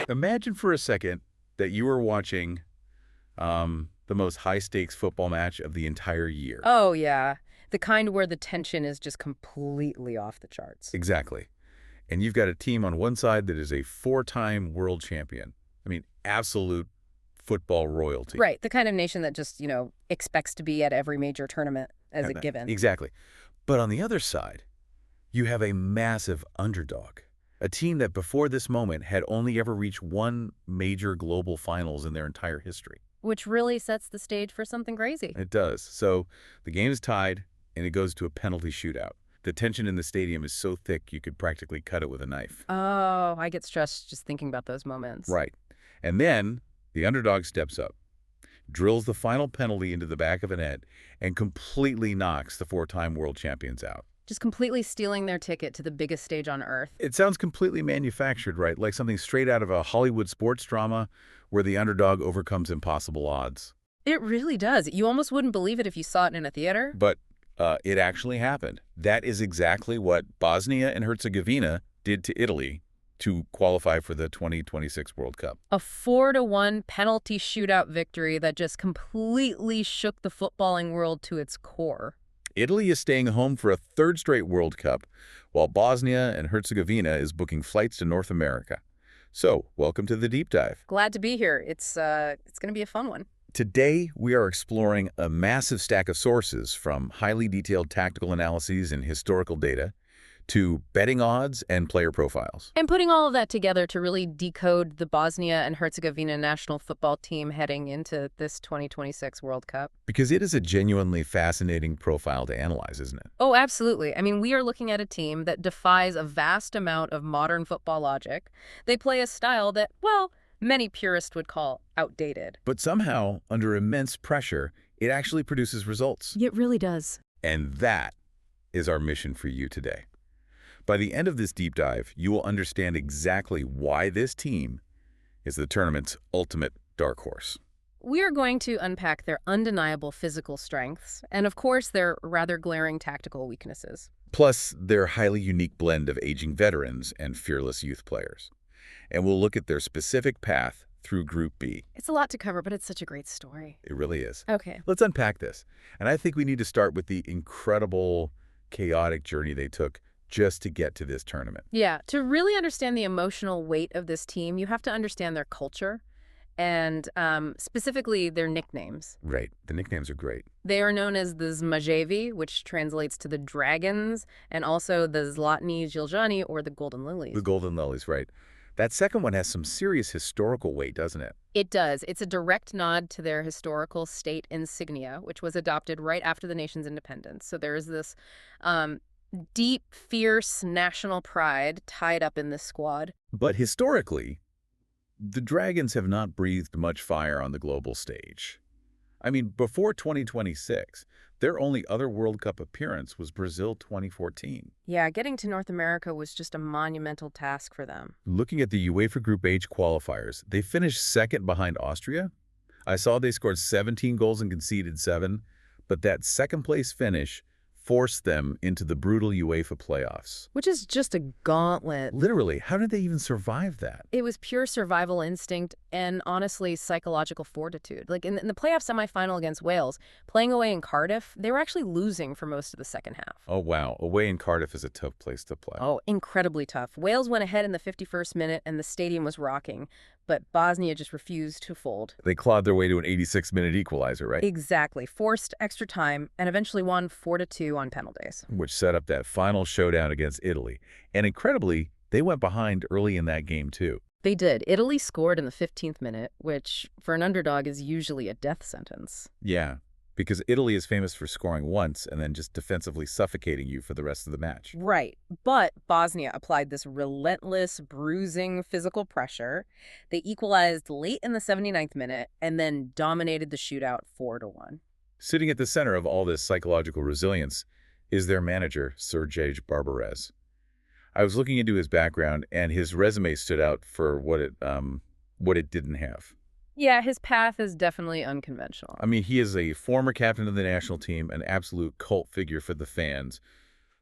Imagine for a second that you were watching the most high-stakes football match of the entire year. Oh, yeah. The kind where the tension is just completely off the charts. Exactly. And you've got a team on one side that is a four-time world champion. I mean, absolute football royalty. Right. The kind of nation that just, expects to be at every major tournament as a given. Exactly. But on the other side, you have a massive underdog. A team that before this moment had only ever reached one major global finals in their entire history. Which really sets the stage for something crazy. It does. So the game is tied, and it goes to a penalty shootout. The tension in the stadium is so thick you could practically cut it with a knife. Oh, I get stressed just thinking about those moments. Right. And then the underdog steps up, drills the final penalty into the back of a net, and completely knocks the four-time world champions out. Just completely stealing their ticket to the biggest stage on earth. It sounds completely manufactured, right? Like something straight out of a Hollywood sports drama where the underdog overcomes impossible odds. It really does. You almost wouldn't believe it if you saw it in a theater. But it actually happened. That is exactly what Bosnia and Herzegovina did to Italy to qualify for the 2026 World Cup. A 4-1 penalty shootout victory that just completely shook the footballing world to its core. Italy is staying home for a third straight World Cup, while Bosnia and Herzegovina is booking flights to North America. So, welcome to the Deep Dive. Glad to be here. It's going to be a fun one. Today, we are exploring a massive stack of sources from highly detailed tactical analyses and historical data to betting odds and player profiles. And putting all of that together to really decode the Bosnia and Herzegovina national football team heading into this 2026 World Cup. Because it is a genuinely fascinating profile to analyze, isn't it? Oh, absolutely. I mean, we are looking at a team that defies a vast amount of modern football logic. They play a style that, well, many purists would call outdated. But somehow, under immense pressure, it actually produces results. It really does. And that is our mission for you today. By the end of this deep dive, you will understand exactly why this team is the tournament's ultimate dark horse. We are going to unpack their undeniable physical strengths and, of course, their rather glaring tactical weaknesses. Plus, their highly unique blend of aging veterans and fearless youth players. And we'll look at their specific path through Group B. It's a lot to cover, but it's such a great story. It really is. Okay. Let's unpack this. And I think we need to start with the incredible, chaotic journey they took just to get to this tournament. Yeah, to really understand the emotional weight of this team, you have to understand their culture and specifically their nicknames. Right. The nicknames are great. They are known as the Zmajevi, which translates to the Dragons, and also the Zlatni Zhiljani, or the Golden Lilies. The Golden Lilies, right. That second one has some serious historical weight, doesn't it? It does. It's a direct nod to their historical state insignia, which was adopted right after the nation's independence. So there is this deep, fierce national pride tied up in this squad. But historically, the Dragons have not breathed much fire on the global stage. I mean, before 2026, their only other World Cup appearance was Brazil 2014. Yeah, getting to North America was just a monumental task for them. Looking at the UEFA Group H qualifiers, they finished second behind Austria. I saw they scored 17 goals and conceded 7, but that second-place finish forced them into the brutal UEFA playoffs. Which is just a gauntlet. Literally, how did they even survive that? It was pure survival instinct and, honestly, psychological fortitude. Like, in the playoff semifinal against Wales, playing away in Cardiff, they were actually losing for most of the second half. Oh, wow. Away in Cardiff is a tough place to play. Oh, incredibly tough. Wales went ahead in the 51st minute, and the stadium was rocking, but Bosnia just refused to fold. They clawed their way to an 86-minute equalizer, right? Exactly. Forced extra time, and eventually won 4-2 on penalties. Which set up that final showdown against Italy. And incredibly, they went behind early in that game, too. They did. Italy scored in the 15th minute, which, for an underdog, is usually a death sentence. Yeah, because Italy is famous for scoring once and then just defensively suffocating you for the rest of the match. Right. But Bosnia applied this relentless, bruising physical pressure. They equalized late in the 79th minute and then dominated the shootout 4-1. Sitting at the center of all this psychological resilience is their manager, Sergej Barbarez. I was looking into his background, and his resume stood out for what it didn't have. Yeah, his path is definitely unconventional. I mean, he is a former captain of the national team, an absolute cult figure for the fans,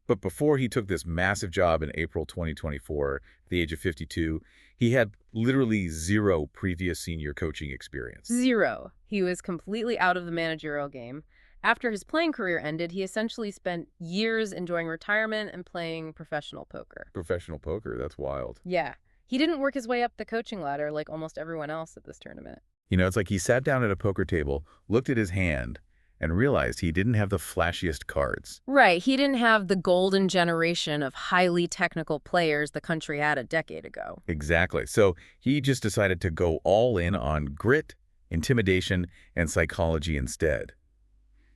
But before he took this massive job in April 2024, at the age of 52, he had literally zero previous senior coaching experience. Zero. He was completely out of the managerial game. After his playing career ended, he essentially spent years enjoying retirement and playing professional poker. Professional poker, that's wild. Yeah. He didn't work his way up the coaching ladder like almost everyone else at this tournament. It's like he sat down at a poker table, looked at his hand, and realized he didn't have the flashiest cards. Right. He didn't have the golden generation of highly technical players the country had a decade ago. Exactly. So he just decided to go all in on grit, intimidation, and psychology instead.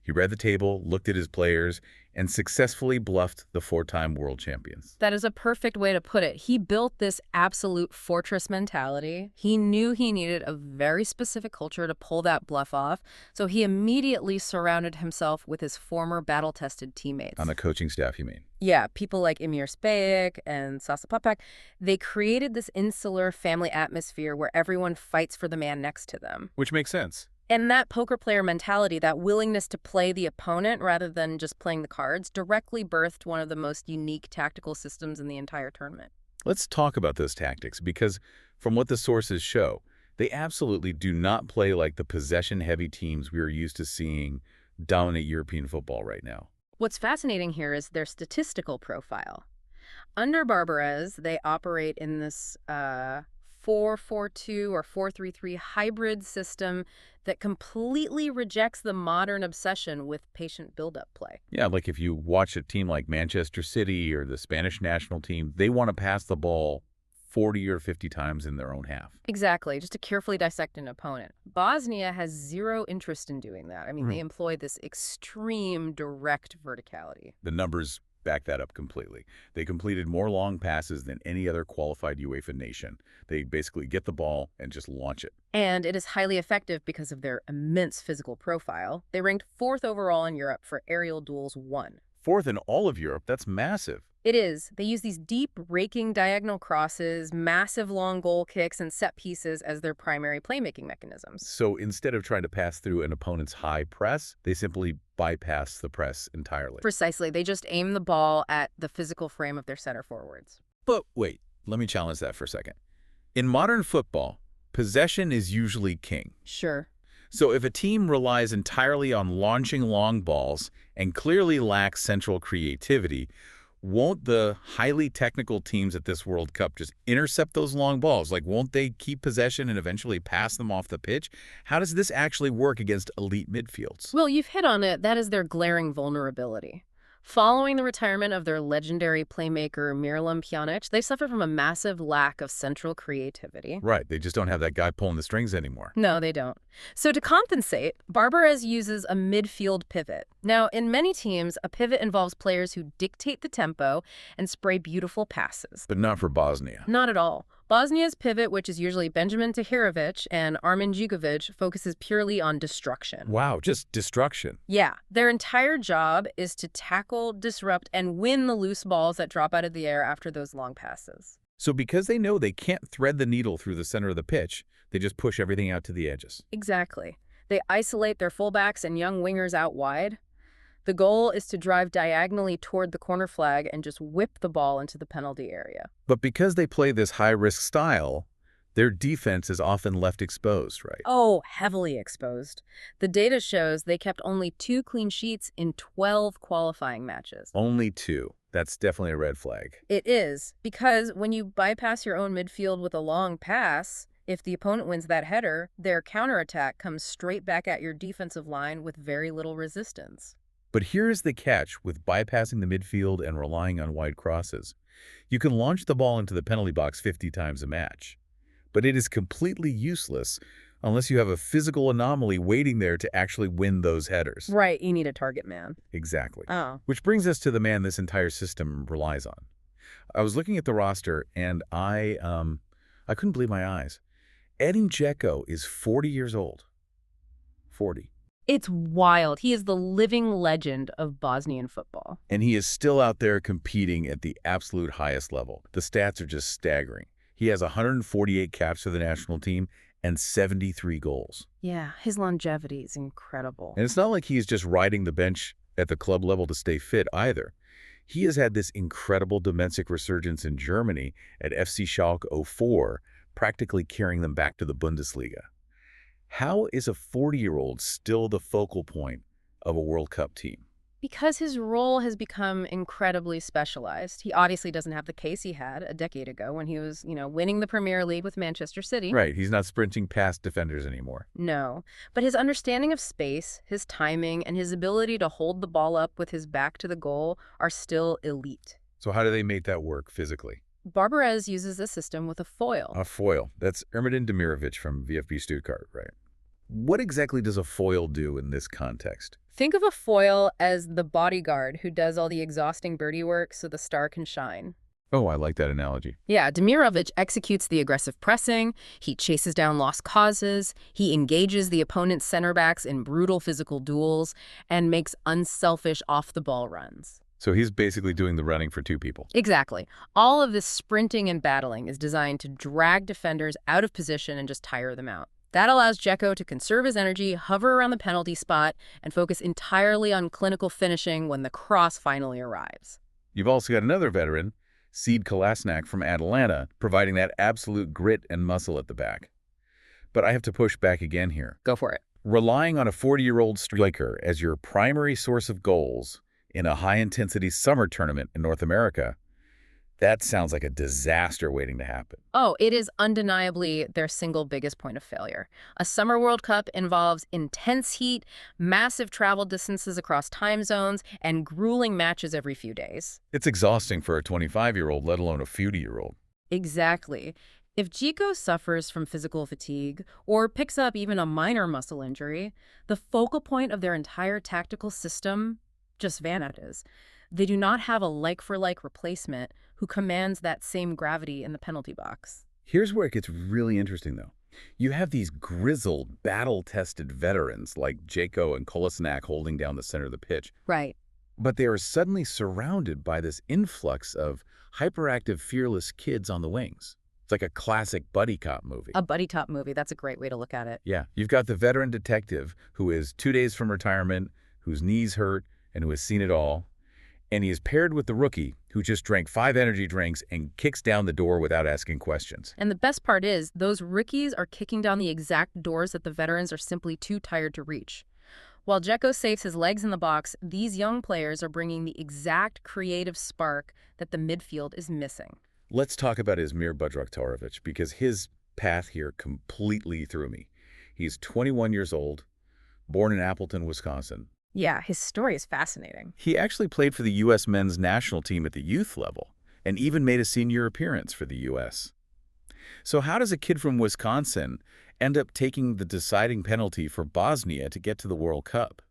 He read the table, looked at his players, and successfully bluffed the four-time world champions. That is a perfect way to put it. He built this absolute fortress mentality. He knew he needed a very specific culture to pull that bluff off, so he immediately surrounded himself with his former battle-tested teammates. On the coaching staff, you mean? Yeah, people like Emir Spejek and Sasa Papak. They created this insular family atmosphere where everyone fights for the man next to them. Which makes sense. And that poker player mentality, that willingness to play the opponent rather than just playing the cards, directly birthed one of the most unique tactical systems in the entire tournament. Let's talk about those tactics, because from what the sources show, they absolutely do not play like the possession-heavy teams we are used to seeing dominate European football right now. What's fascinating here is their statistical profile. Under Barbarez, they operate in this 4-4-2 or 4-3-3 hybrid system that completely rejects the modern obsession with patient build-up play. Yeah, like if you watch a team like Manchester City or the Spanish national team, they want to pass the ball 40 or 50 times in their own half. Exactly, just to carefully dissect an opponent. Bosnia has zero interest in doing that. I mean, they employ this extreme direct verticality. The numbers back that up completely. They completed more long passes than any other qualified UEFA nation. They basically get the ball and just launch it. And it is highly effective because of their immense physical profile. They ranked 4th overall in Europe for aerial duels won. 4th in all of Europe, that's massive. It is. They use these deep, raking diagonal crosses, massive long goal kicks, and set pieces as their primary playmaking mechanisms. So instead of trying to pass through an opponent's high press, they simply bypass the press entirely. Precisely. They just aim the ball at the physical frame of their center forwards. But wait, let me challenge that for a second. In modern football, possession is usually king. Sure. So if a team relies entirely on launching long balls and clearly lacks central creativity, won't the highly technical teams at this World Cup just intercept those long balls? Like, won't they keep possession and eventually pass them off the pitch? How does this actually work against elite midfields? Well, you've hit on it. That is their glaring vulnerability. Following the retirement of their legendary playmaker Miralem Pjanic, they suffer from a massive lack of central creativity. Right, they just don't have that guy pulling the strings anymore. No, they don't. So to compensate, Barbarez uses a midfield pivot. Now, in many teams, a pivot involves players who dictate the tempo and spray beautiful passes. But not for Bosnia. Not at all. Bosnia's pivot, which is usually Benjamin Tahirovic and Armin Djukovic, focuses purely on destruction. Wow, just destruction. Yeah, their entire job is to tackle, disrupt, and win the loose balls that drop out of the air after those long passes. So because they know they can't thread the needle through the center of the pitch, they just push everything out to the edges. Exactly. They isolate their fullbacks and young wingers out wide. The goal is to drive diagonally toward the corner flag and just whip the ball into the penalty area. But because they play this high-risk style, their defense is often left exposed, right? Oh, heavily exposed. The data shows they kept only 2 clean sheets in 12 qualifying matches. Only 2. That's definitely a red flag. It is, because when you bypass your own midfield with a long pass, if the opponent wins that header, their counterattack comes straight back at your defensive line with very little resistance. But here's the catch with bypassing the midfield and relying on wide crosses. You can launch the ball into the penalty box 50 times a match, but it is completely useless unless you have a physical anomaly waiting there to actually win those headers. Right, you need a target man. Exactly. Oh. Which brings us to the man this entire system relies on. I was looking at the roster and I couldn't believe my eyes. Edin Džeko is 40 years old. 40. It's wild. He is the living legend of Bosnian football. And he is still out there competing at the absolute highest level. The stats are just staggering. He has 148 caps for the national team and 73 goals. Yeah, his longevity is incredible. And it's not like he's just riding the bench at the club level to stay fit either. He has had this incredible domestic resurgence in Germany at FC Schalke 04, practically carrying them back to the Bundesliga. How is a 40-year-old still the focal point of a World Cup team? Because his role has become incredibly specialized. He obviously doesn't have the pace he had a decade ago when he was, winning the Premier League with Manchester City. Right, he's not sprinting past defenders anymore. No. But his understanding of space, his timing, and his ability to hold the ball up with his back to the goal are still elite. So how do they make that work physically? Barbarez uses this system with a foil. A foil. That's Edin Džeko from VfB Stuttgart, right? What exactly does a foil do in this context? Think of a foil as the bodyguard who does all the exhausting birdie work so the star can shine. Oh, I like that analogy. Yeah, Demirovic executes the aggressive pressing, he chases down lost causes, he engages the opponent's center backs in brutal physical duels, and makes unselfish off-the-ball runs. So he's basically doing the running for two people. Exactly. All of this sprinting and battling is designed to drag defenders out of position and just tire them out. That allows Džeko to conserve his energy, hover around the penalty spot, and focus entirely on clinical finishing when the cross finally arrives. You've also got another veteran, Sead Kolasinac from Atalanta, providing that absolute grit and muscle at the back. But I have to push back again here. Go for it. Relying on a 40-year-old striker as your primary source of goals in a high-intensity summer tournament in North America, that sounds like a disaster waiting to happen. Oh, it is undeniably their single biggest point of failure. A Summer World Cup involves intense heat, massive travel distances across time zones, and grueling matches every few days. It's exhausting for a 25-year-old, let alone a 40-year-old. Exactly. If Džeko suffers from physical fatigue or picks up even a minor muscle injury, the focal point of their entire tactical system just vanishes. They do not have a like-for-like replacement who commands that same gravity in the penalty box. Here's where it gets really interesting, though. You have these grizzled, battle-tested veterans like Džeko and Kolasinac holding down the center of the pitch. Right. But they are suddenly surrounded by this influx of hyperactive, fearless kids on the wings. It's like a classic buddy cop movie. A buddy cop movie. That's a great way to look at it. Yeah. You've got the veteran detective who is 2 days from retirement, whose knees hurt, and who has seen it all. And he is paired with the rookie who just drank 5 energy drinks and kicks down the door without asking questions. And the best part is, those rookies are kicking down the exact doors that the veterans are simply too tired to reach. While Džeko saves his legs in the box, these young players are bringing the exact creative spark that the midfield is missing. Let's talk about Izmir Budraktarovic, because his path here completely threw me. He's 21 years old, born in Appleton, Wisconsin. Yeah, his story is fascinating. He actually played for the U.S. men's national team at the youth level and even made a senior appearance for the U.S. So how does a kid from Wisconsin end up taking the deciding penalty for Bosnia to get to the World Cup?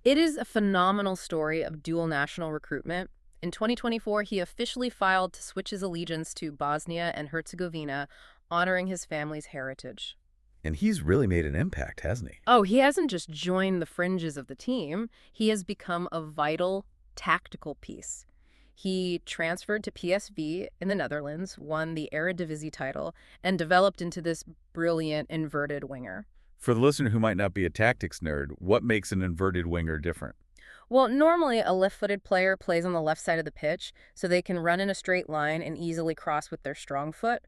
It is a phenomenal story of dual national recruitment. In 2024, he officially filed to switch his allegiance to Bosnia and Herzegovina, honoring his family's heritage. And he's really made an impact, hasn't he? Oh, he hasn't just joined the fringes of the team. He has become a vital tactical piece. He transferred to PSV in the Netherlands, won the Eredivisie title, and developed into this brilliant inverted winger. For the listener who might not be a tactics nerd, what makes an inverted winger different? Well, normally a left-footed player plays on the left side of the pitch, so they can run in a straight line and easily cross with their strong foot.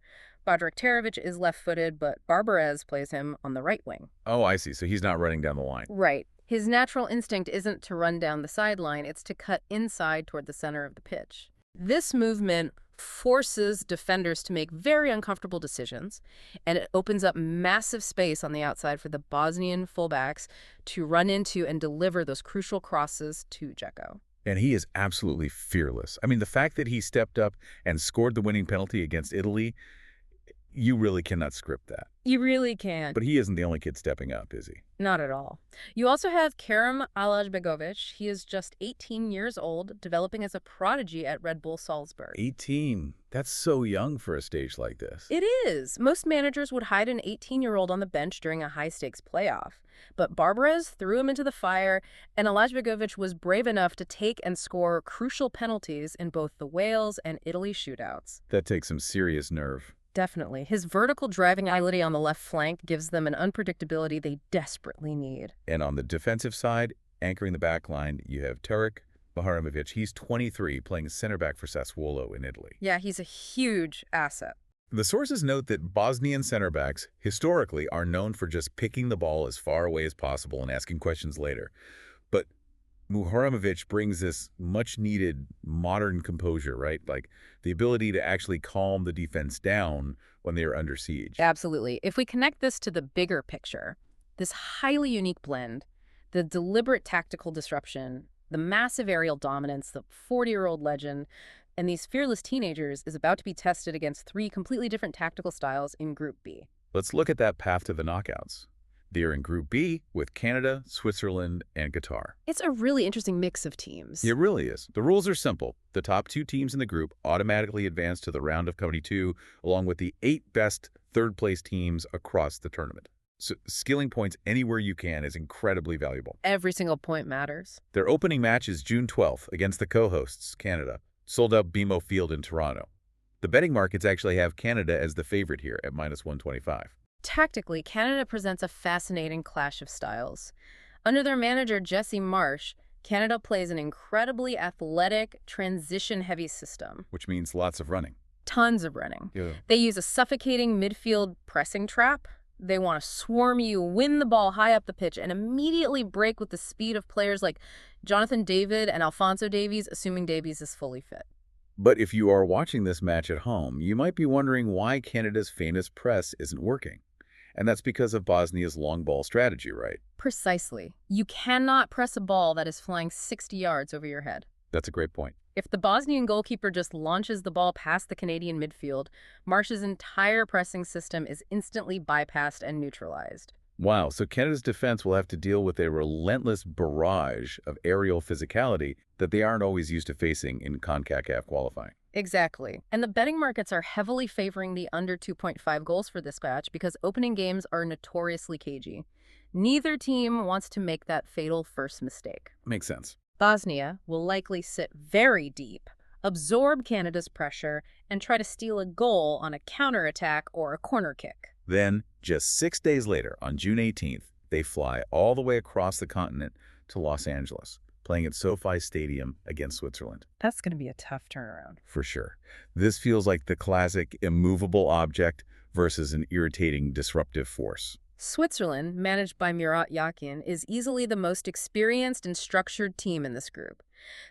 Budraktarovic is left-footed, but Barbarez plays him on the right wing. Oh, I see. So he's not running down the line. Right. His natural instinct isn't to run down the sideline, it's to cut inside toward the center of the pitch. This movement forces defenders to make very uncomfortable decisions, and it opens up massive space on the outside for the Bosnian fullbacks to run into and deliver those crucial crosses to Džeko. And he is absolutely fearless. I mean, the fact that he stepped up and scored the winning penalty against Italy, you really cannot script that. You really can. But he isn't the only kid stepping up, is he? Not at all. You also have Kerem Alalbegovic. He is just 18 years old, developing as a prodigy at Red Bull Salzburg. 18. That's so young for a stage like this. It is. Most managers would hide an 18-year-old on the bench during a high-stakes playoff. But Barbarez threw him into the fire, and Alalbegovic was brave enough to take and score crucial penalties in both the Wales and Italy shootouts. That takes some serious nerve. Definitely. His vertical driving ability on the left flank gives them an unpredictability they desperately need. And on the defensive side, anchoring the back line, you have Tarek Muharrem, he's 23, playing center back for Sassuolo in Italy. Yeah, he's a huge asset. The sources note that Bosnian center backs, historically, are known for just picking the ball as far away as possible and asking questions later. But Muharrem brings this much-needed modern composure, right? Like the ability to actually calm the defense down when they are under siege. Absolutely. If we connect this to the bigger picture, this highly unique blend, the deliberate tactical disruption, the massive aerial dominance, the 40-year-old legend, and these fearless teenagers is about to be tested against 3 completely different tactical styles in Group B. Let's look at that path to the knockouts. They're in Group B with Canada, Switzerland, and Qatar. It's a really interesting mix of teams. It really is. The rules are simple. The top 2 teams in the group automatically advance to the round of 22, along with the 8 best third-place teams across the tournament. So skilling points anywhere you can is incredibly valuable. Every single point matters. Their opening match is June 12th against the co-hosts, Canada, sold out BMO Field in Toronto. The betting markets actually have Canada as the favorite here at -125. Tactically, Canada presents a fascinating clash of styles. Under their manager, Jesse Marsh, Canada plays an incredibly athletic, transition-heavy system. Which means lots of running. Tons of running. Yeah. They use a suffocating midfield pressing trap. They want to swarm you, win the ball high up the pitch, and immediately break with the speed of players like Jonathan David and Alphonso Davies, assuming Davies is fully fit. But if you are watching this match at home, you might be wondering why Canada's famous press isn't working. And that's because of Bosnia's long ball strategy, right? Precisely. You cannot press a ball that is flying 60 yards over your head. That's a great point. If the Bosnian goalkeeper just launches the ball past the Canadian midfield, Marsh's entire pressing system is instantly bypassed and neutralized. Wow, so Canada's defense will have to deal with a relentless barrage of aerial physicality that they aren't always used to facing in CONCACAF qualifying. Exactly. And the betting markets are heavily favoring the under 2.5 goals for this match because opening games are notoriously cagey. Neither team wants to make that fatal first mistake. Makes sense. Bosnia will likely sit very deep, absorb Canada's pressure, and try to steal a goal on a counterattack or a corner kick. Then, just 6 days later, on June 18th, they fly all the way across the continent to Los Angeles, playing at SoFi Stadium against Switzerland. That's going to be a tough turnaround. For sure. This feels like the classic immovable object versus an irritating disruptive force. Switzerland, managed by Murat Yakin, is easily the most experienced and structured team in this group.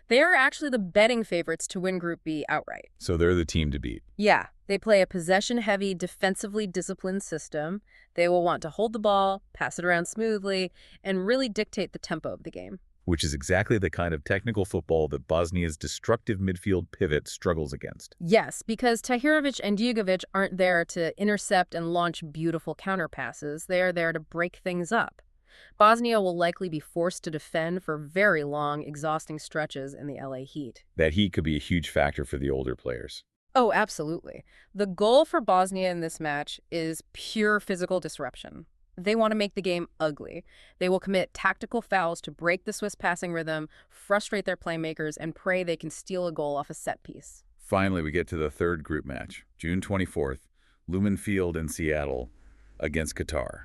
They are actually the betting favorites to win Group B outright. So they're the team to beat. Yeah, they play a possession-heavy, defensively disciplined system. They will want to hold the ball, pass it around smoothly, and really dictate the tempo of the game. Which is exactly the kind of technical football that Bosnia's destructive midfield pivot struggles against. Yes, because Tahirovic and Djugovic aren't there to intercept and launch beautiful counterpasses. They are there to break things up. Bosnia will likely be forced to defend for very long, exhausting stretches in the LA heat. That heat could be a huge factor for the older players. Oh, absolutely. The goal for Bosnia in this match is pure physical disruption. They want to make the game ugly. They will commit tactical fouls to break the Swiss passing rhythm, frustrate their playmakers, and pray they can steal a goal off a set piece. Finally, we get to the third group match, June 24th, Lumen Field in Seattle against Qatar.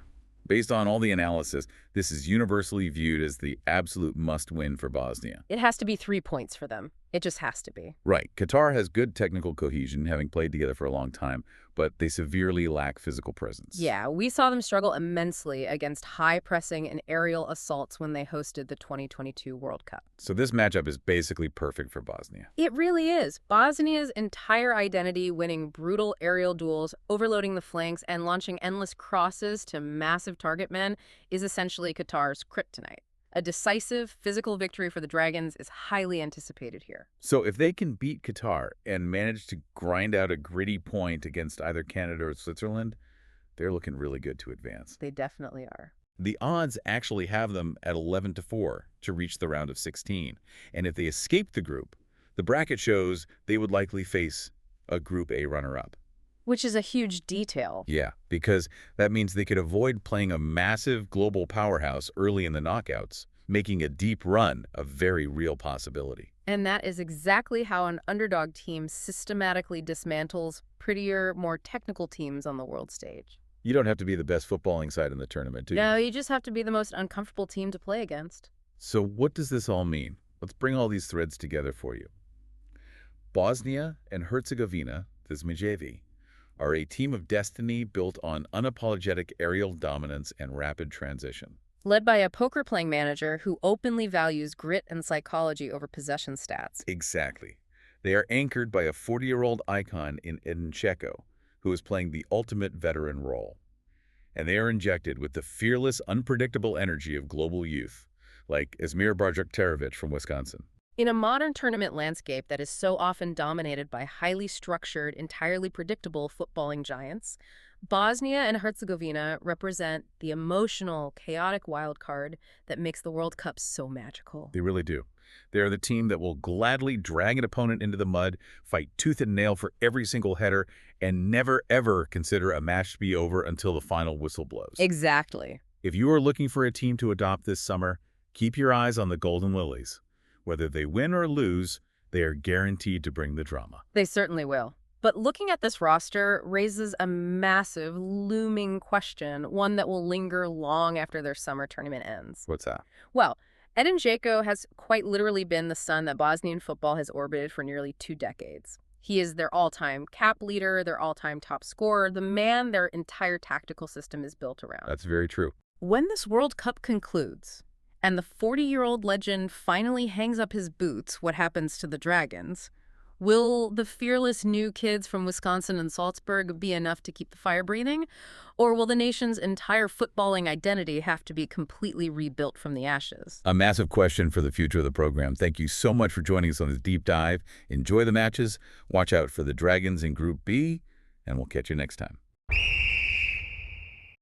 Based on all the analysis, this is universally viewed as the absolute must-win for Bosnia. It has to be 3 points for them. It just has to be. Right. Qatar has good technical cohesion, having played together for a long time, but they severely lack physical presence. Yeah, we saw them struggle immensely against high pressing and aerial assaults when they hosted the 2022 World Cup. So this matchup is basically perfect for Bosnia. It really is. Bosnia's entire identity, winning brutal aerial duels, overloading the flanks, and launching endless crosses to massive target men, is essentially Qatar's kryptonite. A decisive physical victory for the Dragons is highly anticipated here. So if they can beat Qatar and manage to grind out a gritty point against either Canada or Switzerland, they're looking really good to advance. They definitely are. The odds actually have them at 11-4 to reach the round of 16. And if they escape the group, the bracket shows they would likely face a Group A runner-up. Which is a huge detail. Yeah, because that means they could avoid playing a massive global powerhouse early in the knockouts, making a deep run a very real possibility. And that is exactly how an underdog team systematically dismantles prettier, more technical teams on the world stage. You don't have to be the best footballing side in the tournament, do you? No, you just have to be the most uncomfortable team to play against. So what does this all mean? Let's bring all these threads together for you. Bosnia and Herzegovina, the Zmajevi, are a team of destiny built on unapologetic aerial dominance and rapid transition. Led by a poker-playing manager who openly values grit and psychology over possession stats. Exactly. They are anchored by a 40-year-old icon in Edin Džeko, who is playing the ultimate veteran role. And they are injected with the fearless, unpredictable energy of global youth, like Izmir Bajraktarevic from Wisconsin. In a modern tournament landscape that is so often dominated by highly structured, entirely predictable footballing giants, Bosnia and Herzegovina represent the emotional, chaotic wild card that makes the World Cup so magical. They really do. They are the team that will gladly drag an opponent into the mud, fight tooth and nail for every single header, and never, ever consider a match to be over until the final whistle blows. Exactly. If you are looking for a team to adopt this summer, keep your eyes on the Golden Lilies. Whether they win or lose, they are guaranteed to bring the drama. They certainly will. But looking at this roster raises a massive, looming question, one that will linger long after their summer tournament ends. What's that? Well, Edin Džeko has quite literally been the sun that Bosnian football has orbited for nearly 2 decades. He is their all-time cap leader, their all-time top scorer, the man their entire tactical system is built around. That's very true. When this World Cup concludes, and the 40-year-old legend finally hangs up his boots, what happens to the Dragons? Will the fearless new kids from Wisconsin and Salzburg be enough to keep the fire breathing? Or will the nation's entire footballing identity have to be completely rebuilt from the ashes? A massive question for the future of the program. Thank you so much for joining us on this deep dive. Enjoy the matches. Watch out for the Dragons in Group B, and we'll catch you next time.